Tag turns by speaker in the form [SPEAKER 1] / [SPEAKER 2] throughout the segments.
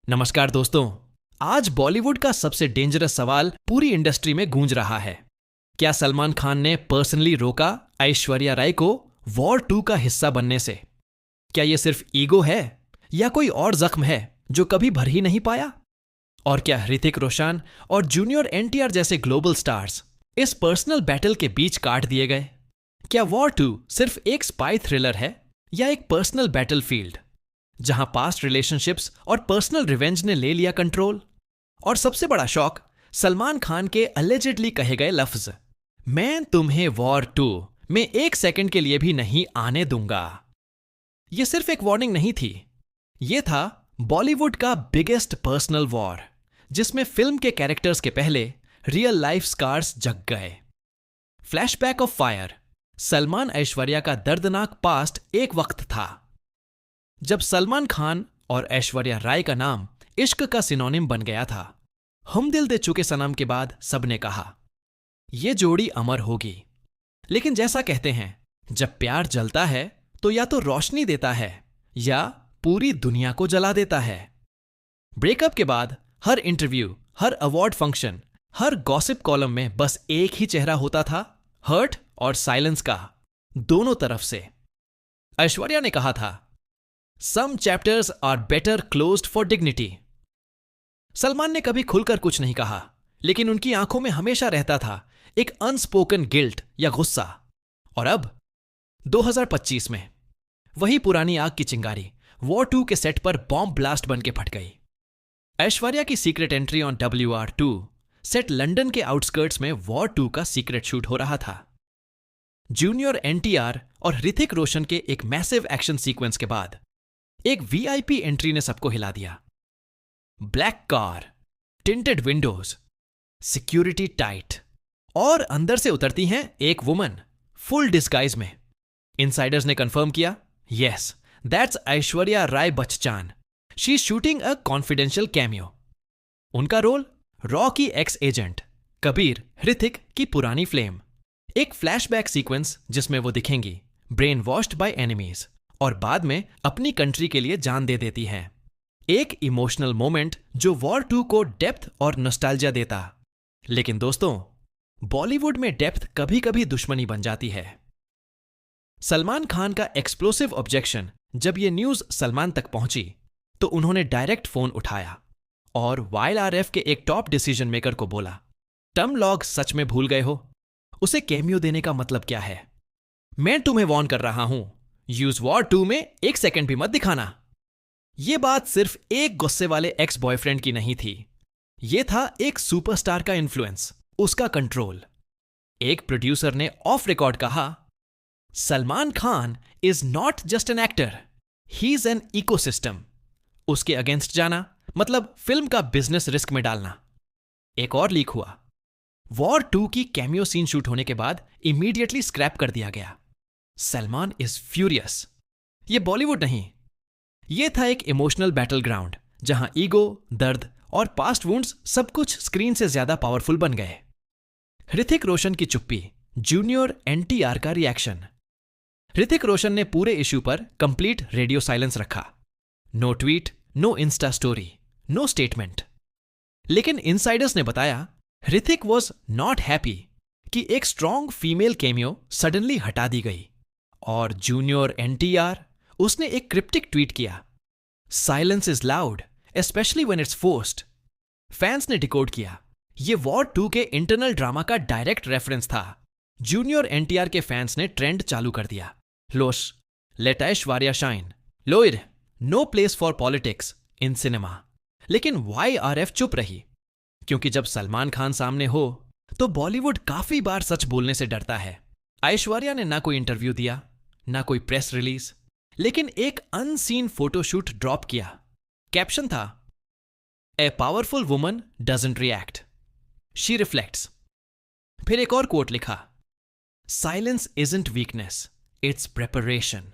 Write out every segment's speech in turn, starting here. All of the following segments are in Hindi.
[SPEAKER 1] नमस्कार दोस्तों। आज बॉलीवुड का सबसे डेंजरस सवाल पूरी इंडस्ट्री में गूंज रहा है। क्या सलमान खान ने पर्सनली रोका ऐश्वर्या राय को वॉर 2 का हिस्सा बनने से? क्या यह सिर्फ ईगो है या कोई और जख्म है जो कभी भर ही नहीं पाया? और क्या ऋतिक रोशन और जूनियर एनटीआर जैसे ग्लोबल स्टार्स इस पर्सनल बैटल के बीच काट दिए गए? क्या वॉर 2 सिर्फ एक स्पाई थ्रिलर है या एक पर्सनल बैटलफील्ड जहां पास्ट रिलेशनशिप्स और पर्सनल रिवेंज ने ले लिया कंट्रोल? और सबसे बड़ा शॉक, सलमान खान के अलेजेडली कहे गए लफ्ज, मैं तुम्हें वॉर 2 में एक सेकंड के लिए भी नहीं आने दूंगा। यह सिर्फ एक वार्निंग नहीं थी, यह था बॉलीवुड का बिगेस्ट पर्सनल वॉर, जिसमें फिल्म के कैरेक्टर्स के पहले रियल लाइफ स्कार्स जग गए। Flashback of fire. Salman Aishwarya का दर्दनाक पास्ट एक वक्त था जब सलमान खान और ऐश्वर्या राय का नाम इश्क का सिनोनिम बन गया था। हम दिल दे चुके सनम के बाद सबने कहा यह जोड़ी अमर होगी। लेकिन जैसा कहते हैं, जब प्यार जलता है तो या तो रोशनी देता है या पूरी दुनिया को जला देता है। ब्रेकअप के बाद हर इंटरव्यू, हर अवार्ड फंक्शन, हर गॉसिप कॉलम में बस एक ही चेहरा होता था, हर्ट और साइलेंस का, दोनों तरफ से। ऐश्वर्या ने कहा था, Some chapters are better closed for dignity। Salman ने कभी खुलकर कुछ नहीं कहा, लेकिन उनकी आंखों में हमेशा रहता था एक अनस्पोकन गिल्ट या गुस्सा। और अब 2025 में वही पुरानी आग की चिंगारी वॉर 2 के सेट पर बॉम्ब ब्लास्ट बन के फट गई। ऐश्वर्या की secret entry on WR2 set London के आउटस्कर्ट्स में वॉर 2 का सीक्रेट शूट हो रहा था। जूनियर एनटीआर और ऋतिक रोशन के एक मैसिव एक्शन सीक्वेंस के बाद एक VIP एंट्री ने सबको हिला दिया। Black car, tinted windows, security tight, और अंदर से उतरती हैं एक वुमन फुल डिस्गाइज में। इनसाइडर्स ने कंफर्म किया, yes, that's Aishwarya Rai Bachchan. She is shooting a confidential cameo. उनका रोल रॉ की एक्स एजेंट कबीर, ऋतिक की पुरानी फ्लेम। एक फ्लैशबैक सीक्वेंस जिसमें वो दिखेंगी ब्रेन वॉश्ड बाय एनिमीज और बाद में अपनी कंट्री के लिए जान दे देती हैं। एक इमोशनल मोमेंट जो वॉर 2 को डेप्थ और नॉस्टैल्जिया देता। लेकिन दोस्तों, बॉलीवुड में डेप्थ कभी कभी दुश्मनी बन जाती है। सलमान खान का एक्सप्लोसिव ऑब्जेक्शन जब यह न्यूज सलमान तक पहुंची तो उन्होंने डायरेक्ट फोन उठाया और YLRF के एक टॉप डिसीजन मेकर को बोला, टर्म लॉग सच में भूल गए हो? उसे कैमियो देने का मतलब क्या है? मैं तुम्हें वॉर्न कर रहा हूं, यूज वॉर 2 में एक सेकंड भी मत दिखाना। यह बात सिर्फ एक गुस्से वाले एक्स बॉयफ्रेंड की नहीं थी, यह था एक सुपरस्टार का इन्फ्लुएंस, उसका कंट्रोल। एक प्रोड्यूसर ने ऑफ रिकॉर्ड कहा, Salman Khan is not just an actor, he is an ecosystem. उसके अगेंस्ट जाना मतलब फिल्म का बिजनेस रिस्क में डालना। एक और लीक हुआ, वॉर 2 की कैमियो सीन शूट होने के बाद इमीडिएटली स्क्रैप कर दिया गया। Salman is furious. यह बॉलीवुड नहीं, यह था एक इमोशनल बैटल ग्राउंड जहां ईगो, दर्द और पास्ट वुंड्स सब कुछ स्क्रीन से ज्यादा पावरफुल बन गए। ऋतिक रोशन की चुप्पी, जूनियर एनटीआर का रिएक्शन। ऋतिक रोशन ने पूरे इश्यू पर कंप्लीट रेडियो साइलेंस रखा। No tweet, no insta story, no statement. लेकिन इनसाइडर्स ने बताया ऋतिक वॉज नॉट हैप्पी कि एक स्ट्रॉन्ग फीमेल कैमियो सडनली हटा दी गई। और जूनियर एनटीआर, उसने एक क्रिप्टिक ट्वीट किया, silence is loud especially when it's forced. Fans ने डिकोड किया, यह वॉर 2 के इंटरनल ड्रामा का डायरेक्ट रेफरेंस था। जूनियर एनटीआर के फैंस ने ट्रेंड चालू कर दिया, लोश लेट ऐश्वर्या शाइन, लोइर no place for politics in cinema. लेकिन YRF चुप रही, क्योंकि जब सलमान खान सामने हो तो बॉलीवुड काफी बार सच बोलने से डरता है। ऐश्वर्या ने ना कोई इंटरव्यू दिया, ना कोई प्रेस रिलीज, लेकिन एक अनसीन फोटोशूट ड्रॉप किया। कैप्शन था, a powerful woman doesn't react, she reflects. फिर एक और कोट लिखा, silence isn't weakness, it's preparation.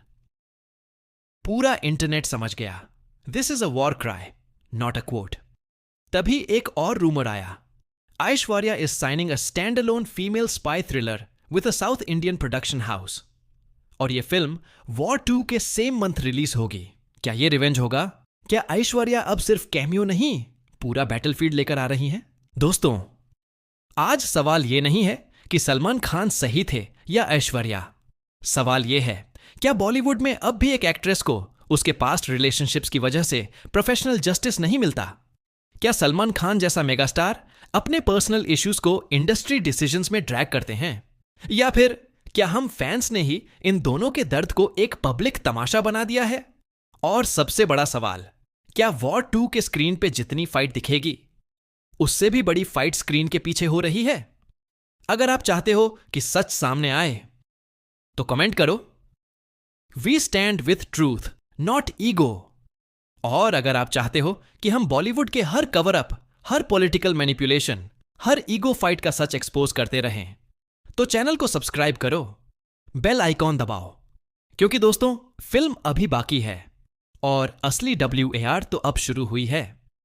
[SPEAKER 1] पूरा इंटरनेट समझ गया, this is a war cry, not a quote. तभी एक और रूमर आया, Aishwarya is signing a stand alone female spy thriller with a south Indian production house. और यह फिल्म वॉर 2 के सेम मंथ रिलीज होगी। क्या यह रिवेंज होगा क्या ऐश्वर्या अब सिर्फ कैमियो नहीं, पूरा बैटलफील्ड लेकर आ रही हैं? दोस्तों, आज सवाल यह नहीं है कि सलमान खान सही थे या ऐश्वर्या। सवाल यह है, क्या बॉलीवुड में अब भी एक एक्ट्रेस को उसके पास्ट रिलेशनशिप्स की वजह से प्रोफेशनल जस्टिस नहीं मिलता? क्या सलमान खान जैसा मेगास्टार अपने पर्सनल इश्यूज को इंडस्ट्री डिसीजंस में ड्रैग करते हैं? या फिर क्या हम फैंस ने ही इन दोनों के दर्द को एक पब्लिक तमाशा बना दिया है? और सबसे बड़ा सवाल, क्या वॉर 2 के स्क्रीन पे जितनी फाइट दिखेगी, उससे भी बड़ी फाइट स्क्रीन के पीछे हो रही है? अगर आप चाहते हो कि सच सामने आए तो कमेंट करो, we stand with truth not ego. और अगर आप चाहते हो कि हम बॉलीवुड के हर कवर अप, हर पॉलिटिकल मैनिपुलेशन, हर ईगो फाइट का सच एक्सपोज करते रहें, तो चैनल को सब्सक्राइब करो, बेल आइकॉन दबाओ, क्योंकि दोस्तों फिल्म अभी बाकी है और असली WAR तो अब शुरू हुई है।